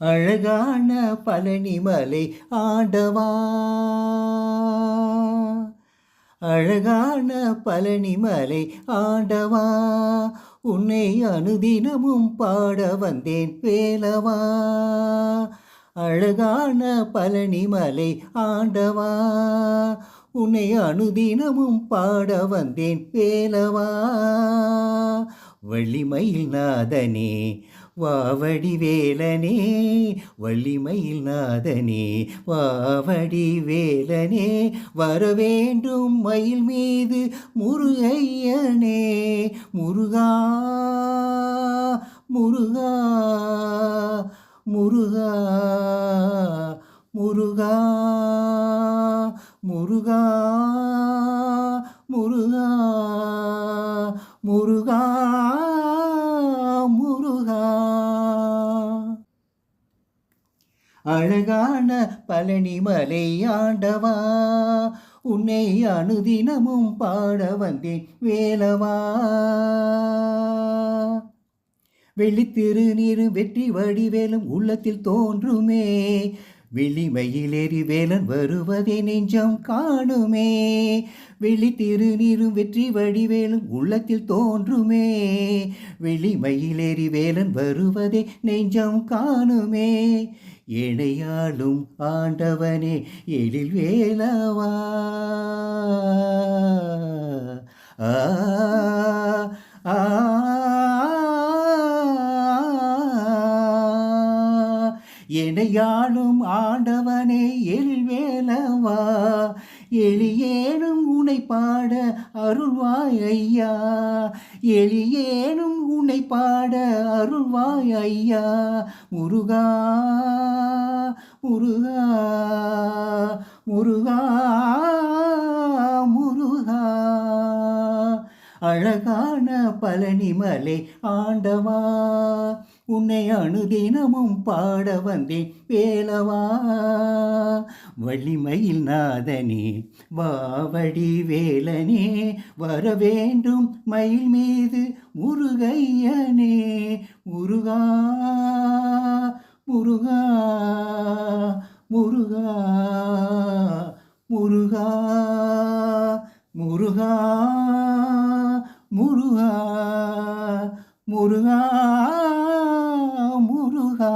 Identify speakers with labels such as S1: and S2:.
S1: அழகான பழனிமலை ஆண்டவா, அழகான பழனிமலை ஆண்டவா, உன்னை அனுதினமும் பாட வந்தேன் வேலவா. அழகான பழனிமலை ஆண்டவா, உன்னை அனுதினமும் பாட வந்தேன் வேலவா. வள்ளிமயில் நாதனே வாவடி வேலனே, வள்ளிமயில் நாதனே வாவடி வேலனே, வரவேண்டும் மயில் மீது முருகையனே. முருகா முருகா முருகா முருகா முருகா முருகா முருகா முருகா. அழகான பழனிமலை ஆண்டவா, உன்னை அனுதினமும் பாட வந்தேன் வேலவா. வெள்ளித்திருநீரும் வெற்றி வடிவேலும் உள்ளத்தில் தோன்றுமே, வெளிமயிலேறி வேலன் வருவதை நெஞ்சம் காணுமே. வெளித்திருநீரும் வெற்றி வடிவேலும் உள்ளத்தில் தோன்றுமே, வெளிமயிலேறி வேலன் வருவதை நெஞ்சம் காணுமே. இணையாளும் ஆண்டவனே எழில் வேலவா, ஆ ஆ எனையாளும் ஆண்டவனே எழில் வேலவா, எளியேனும் உன்னை பாட அருள்வாய் ஐயா, எளியேனும் உன்னை பாட அருள்வாய் ஐயா. முருகா முருகா முருகா முருகா. அழகான பழனிமலை ஆண்டவா, உன்னை அனுதினமும் பாட வந்தேன் வேலவா. வள்ளிமயில் நாதனே வாவடி வேலனே, வரவேண்டும் மயில் மீது முருகையனே. முருகா முருகா முருகா முருகா முருகா முருகா முருகா முருகா.